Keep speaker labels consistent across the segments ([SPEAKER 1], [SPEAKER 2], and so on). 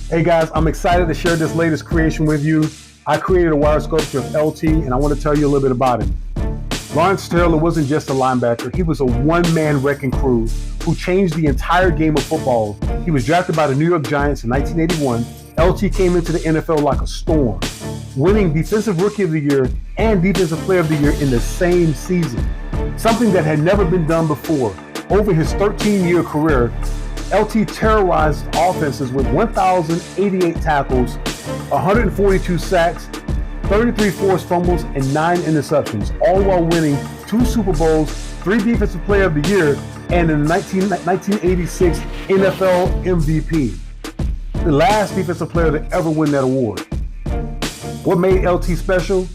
[SPEAKER 1] Hey guys, I'm excited to share this latest creation with you. I created a wire sculpture of LT, and I want to tell you a little bit about him. Lawrence Taylor wasn't just a linebacker. He was a one-man wrecking crew who changed the entire game of football. He was drafted by the New York Giants in 1981. LT came into the NFL like a storm, winning Defensive Rookie of the Year and Defensive Player of the Year in the same season, something that had never been done before. Over his 13-year career, LT terrorized offenses with 1,088 tackles, 142 sacks, 33 forced fumbles, and 9 interceptions, all while winning 2 Super Bowls, 3 Defensive Player of the Year, and the 1986 NFL MVP, the last defensive player to ever win that award. What made LT special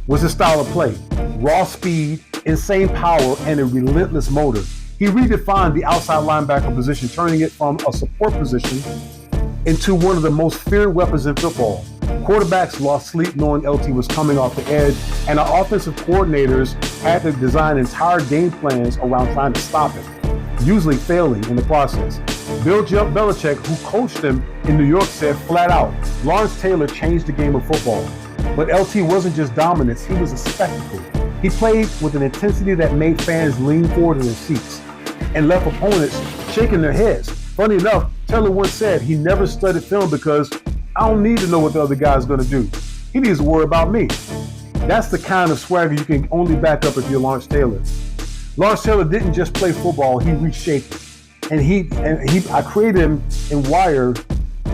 [SPEAKER 1] was his style of play: raw speed, insane power, and a relentless motor. He redefined the outside linebacker position, turning it from a support position into one of the most feared weapons in football. Quarterbacks lost sleep knowing LT was coming off the edge, and our offensive coordinators had to design entire game plans around trying to stop it, usually failing in the process. Bill Belichick, who coached him in New York, said flat out, Lawrence Taylor changed the game of football. But LT wasn't just dominance, he was a spectacle. He played with an intensity that made fans lean forward in their seats and left opponents shaking their heads. Funny enough, Taylor once said he never studied film because I don't need to know what the other guy's going to do. He needs to worry about me. That's the kind of swagger you can only back up if you're Lawrence Taylor. Lawrence Taylor didn't just play football, he reshaped it. And I created him in wire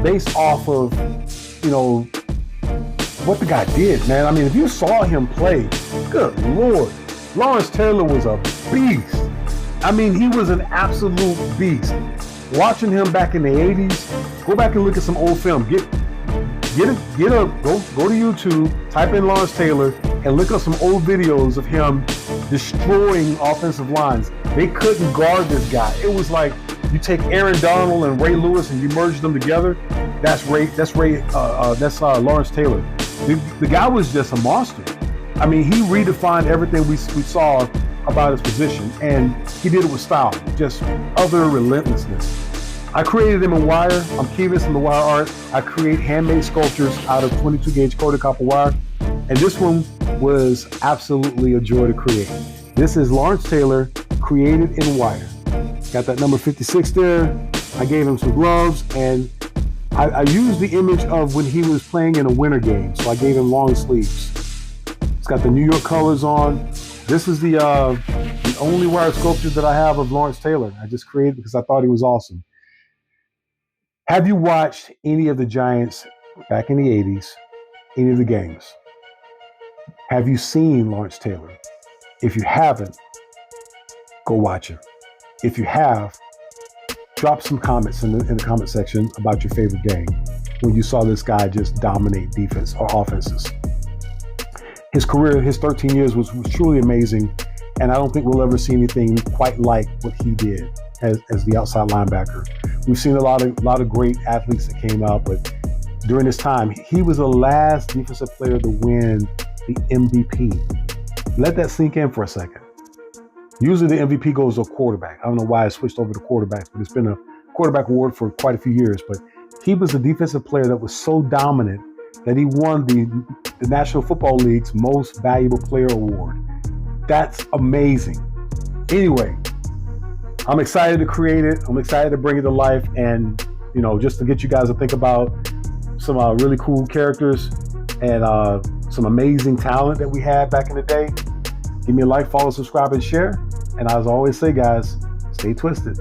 [SPEAKER 1] based off of, what the guy did, man. I mean, if you saw him play, good Lord, Lawrence Taylor was a beast. I mean, he was an absolute beast. Watching him back in the 80s, go back and look at some old film. Go to YouTube, type in Lawrence Taylor, and look up some old videos of him destroying offensive lines. They couldn't guard this guy. It was like you take Aaron Donald and Ray Lewis and you merge them together. That's Lawrence Taylor. The guy was just a monster. I mean, he redefined everything we saw about his position, and he did it with style, just utter relentlessness. I created him in wire. I'm keeping some of the wire art. I create handmade sculptures out of 22 gauge coated copper wire, and this one was absolutely a joy to create. This is Lawrence Taylor, created in wire. Got that number 56 there. I gave him some gloves, and I used the image of when he was playing in a winter game, so I gave him long sleeves. It's got the New York colors on. This is the only wire sculpture that I have of Lawrence Taylor. I just created because I thought he was awesome. Have you watched any of the Giants back in the 80s, any of the games? Have you seen Lawrence Taylor? If you haven't, go watch him. If you have, drop some comments in the comment section about your favorite game when you saw this guy just dominate defense or offenses. His career, his 13 years was truly amazing, and I don't think we'll ever see anything quite like what he did as the outside linebacker. We've seen a lot of great athletes that came out, but during this time, he was the last defensive player to win the MVP. Let that sink in for a second. Usually the MVP goes to a quarterback. I don't know why I switched over to quarterbacks, but it's been a quarterback award for quite a few years. But he was a defensive player that was so dominant that he won the National Football League's Most Valuable Player Award. That's amazing. Anyway, I'm excited to create it. I'm excited to bring it to life, and just to get you guys to think about some really cool characters and some amazing talent that we had back in the day. Give me a like, follow, subscribe, and share. And as I always say, guys, stay twisted.